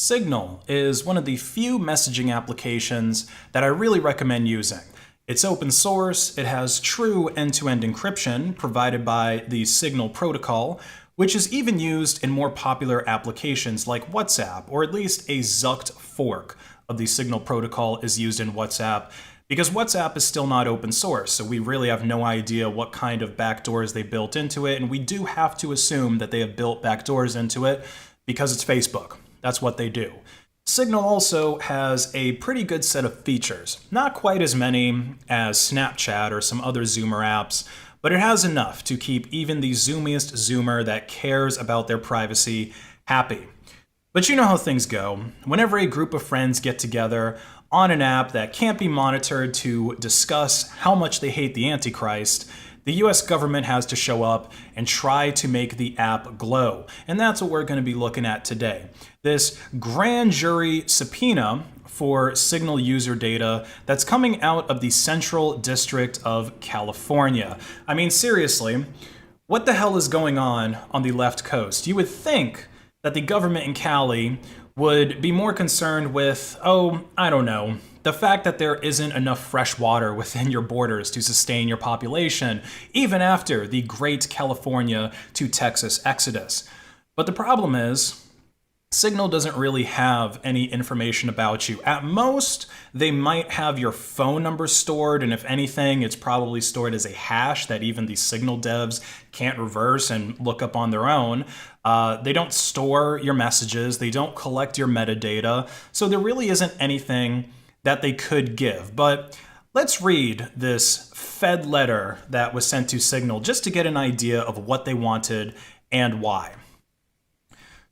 Signal is one of the few messaging applications that I really recommend using. It's open source, it has true end-to-end encryption provided by the Signal protocol, which is even used in more popular applications like WhatsApp, or at least a Zucked fork of the Signal protocol is used in WhatsApp, because WhatsApp is still not open source, so we really have no idea what kind of backdoors they built into it, and we do have to assume that they have built backdoors into it because it's Facebook. That's what they do. Signal also has a pretty good set of features. Not quite as many as Snapchat or some other Zoomer apps, but it has enough to keep even the zoomiest Zoomer that cares about their privacy happy. But you know how things go. Whenever a group of friends get together on an app that can't be monitored to discuss how much they hate the Antichrist, the US government has to show up and try to make the app glow. And that's what we're going to be looking at today. This grand jury subpoena for Signal user data that's coming out of the Central District of California. I mean, seriously, what the hell is going on the left coast? You would think that the government in Cali would be more concerned with, I don't know, the fact that there isn't enough fresh water within your borders to sustain your population, even after the great California to Texas exodus. But the problem is, Signal doesn't really have any information about you. At most, they might have your phone number stored, and if anything, it's probably stored as a hash that even the Signal devs can't reverse and look up on their own. They don't store your messages, they don't collect your metadata, so there really isn't anything that they could give. But let's read this Fed letter that was sent to Signal just to get an idea of what they wanted and why.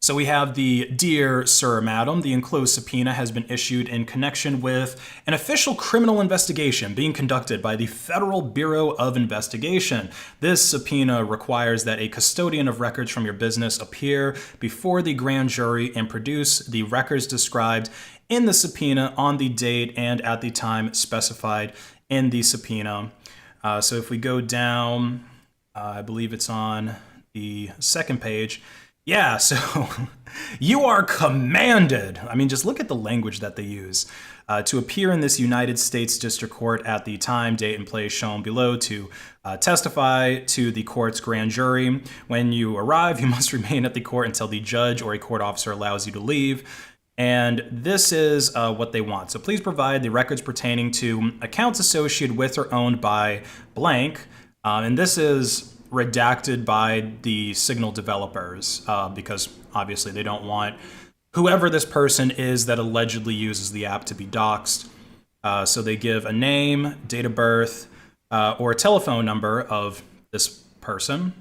So we have the Dear Sir, Madam, the enclosed subpoena has been issued in connection with an official criminal investigation being conducted by the Federal Bureau of Investigation. This subpoena requires that a custodian of records from your business appear before the grand jury and produce the records described in the subpoena on the date and at the time specified in the subpoena. So if we go down, I believe it's on the second page. Yeah, so you are commanded, I mean, just look at the language that they use, to appear in this United States District Court at the time, date, and place shown below to testify to the court's grand jury. When you arrive, you must remain at the court until the judge or a court officer allows you to leave. And this is what they want. So please provide the records pertaining to accounts associated with or owned by blank. And this is redacted by the Signal developers because obviously they don't want whoever this person is that allegedly uses the app to be doxxed. So they give a name, date of birth, or a telephone number of this person.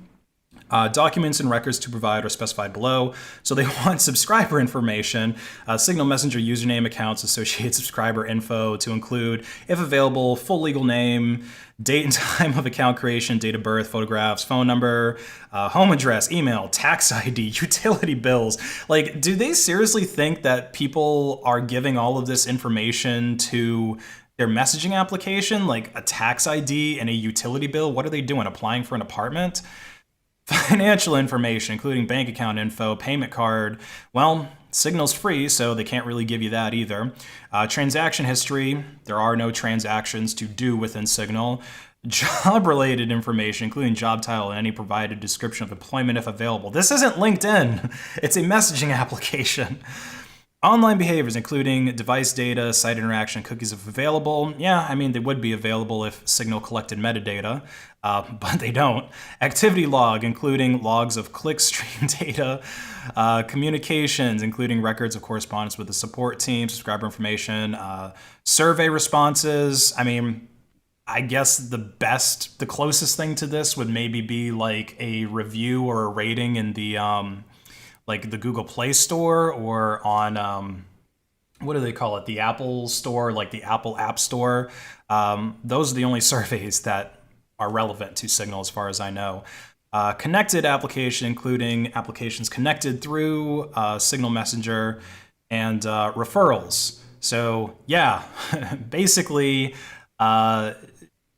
Documents and records to provide are specified below. So they want subscriber information, Signal Messenger username, accounts, associated subscriber info to include, if available, full legal name, date and time of account creation, date of birth, photographs, phone number, home address, email, tax ID, utility bills. Like, do they seriously think that people are giving all of this information to their messaging application, like a tax ID and a utility bill? What are they doing, applying for an apartment? Financial information, including bank account info, payment card. Well, Signal's free, so they can't really give you that either. Transaction history, there are no transactions to do within Signal. Job-related information, including job title and any provided description of employment if available. This isn't LinkedIn. It's a messaging application. Online behaviors, including device data, site interaction, cookies if available. Yeah, I mean, they would be available if Signal collected metadata, but they don't. Activity log, including logs of clickstream data. Communications, including records of correspondence with the support team, subscriber information. Survey responses. I mean, I guess the closest thing to this would maybe be like a review or a rating in the like the Google Play Store or on, what do they call it? The Apple Store, like the Apple App Store. Those are the only surveys that are relevant to Signal as far as I know. Connected application, including applications connected through Signal Messenger and referrals. So yeah, basically,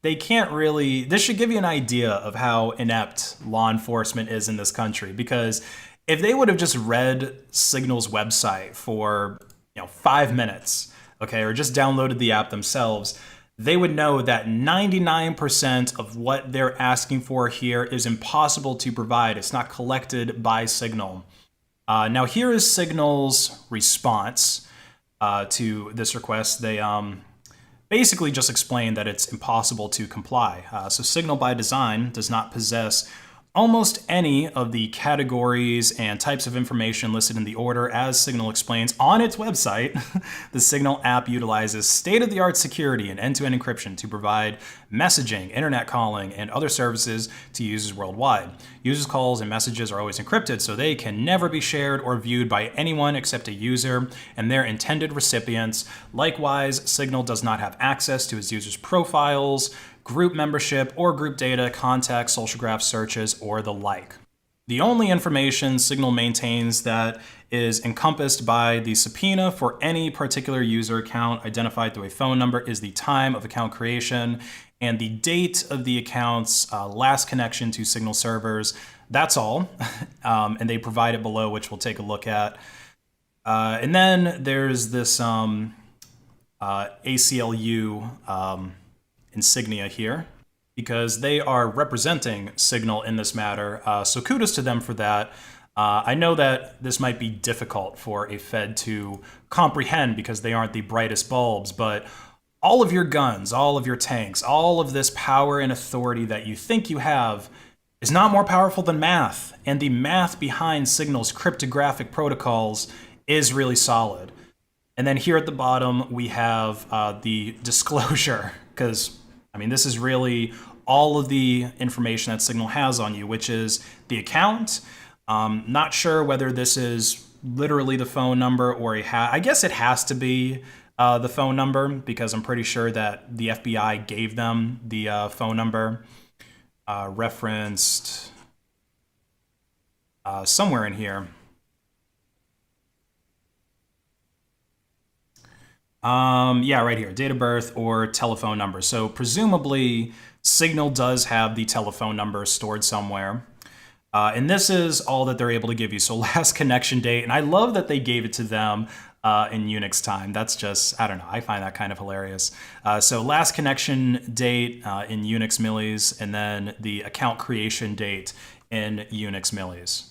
they can't really, this should give you an idea of how inept law enforcement is in this country, because If they would have just read Signal's website for 5 minutes, okay, or just downloaded the app themselves, they would know that 99% of what they're asking for here is impossible to provide. It's not collected by Signal. Now here is Signal's response to this request. They basically just explain that it's impossible to comply. So Signal by design does not possess almost any of the categories and types of information listed in the order. As Signal explains on its website, the Signal app utilizes state-of-the-art security and end-to-end encryption to provide messaging, internet calling, and other services to users worldwide. Users' calls and messages are always encrypted, so they can never be shared or viewed by anyone except a user and their intended recipients. Likewise, Signal does not have access to its users' profiles, group membership, or group data, contacts, social graph searches, or the like. The only information Signal maintains that is encompassed by the subpoena for any particular user account identified through a phone number is the time of account creation and the date of the account's last connection to Signal servers. That's all. And they provide it below, which we'll take a look at. And then there's this ACLU insignia here, because they are representing Signal in this matter. So kudos to them for that. I know that this might be difficult for a Fed to comprehend because they aren't the brightest bulbs, but all of your guns, all of your tanks, all of this power and authority that you think you have is not more powerful than math. And the math behind Signal's cryptographic protocols is really solid. And then here at the bottom, we have the disclosure, because this is really all of the information that Signal has on you, which is the account. Not sure whether this is literally the phone number or I guess it has to be the phone number, because I'm pretty sure that the FBI gave them the phone number referenced somewhere in here. Yeah, right here, date of birth or telephone number. So presumably Signal does have the telephone number stored somewhere. And this is all that they're able to give you. So last connection date, and I love that they gave it to them in Unix time. That's just, I don't know, I find that kind of hilarious. So last connection date in Unix millis, and then the account creation date in Unix millis.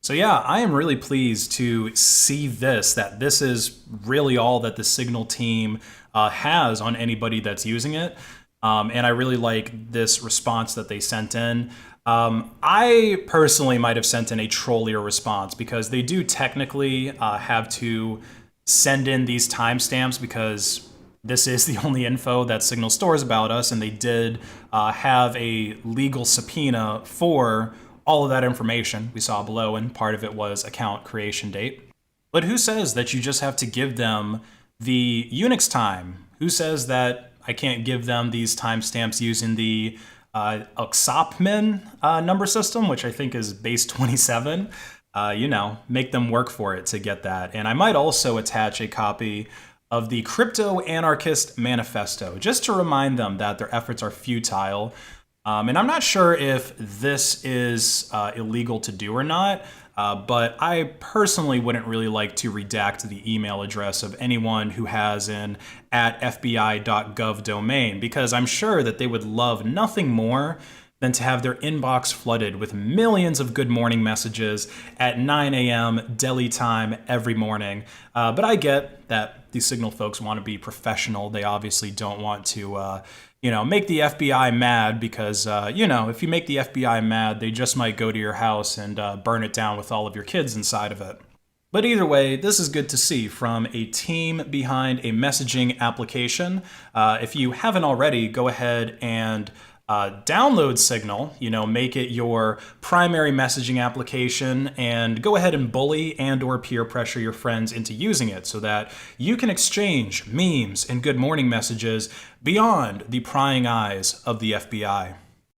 So yeah, I am really pleased to see that this is really all that the Signal team has on anybody that's using it. And I really like this response that they sent in. I personally might have sent in a trollier response, because they do technically have to send in these timestamps, because this is the only info that Signal stores about us, and they did have a legal subpoena for all of that information we saw below, and part of it was account creation date. But who says that you just have to give them the Unix time? Who says that I can't give them these timestamps using the Oxopmin number system, which I think is base 27? Make them work for it to get that. And I might also attach a copy of the Crypto Anarchist Manifesto, just to remind them that their efforts are futile. And I'm not sure if this is illegal to do or not, but I personally wouldn't really like to redact the email address of anyone who has an @fbi.gov domain, because I'm sure that they would love nothing more than to have their inbox flooded with millions of good morning messages at 9 a.m. Delhi time every morning. But I get that the Signal folks want to be professional. They obviously don't want to make the FBI mad, because, if you make the FBI mad, they just might go to your house and burn it down with all of your kids inside of it. But either way, this is good to see from a team behind a messaging application. If you haven't already, go ahead and download Signal, make it your primary messaging application, and go ahead and bully and or peer pressure your friends into using it, so that you can exchange memes and good morning messages beyond the prying eyes of the FBI.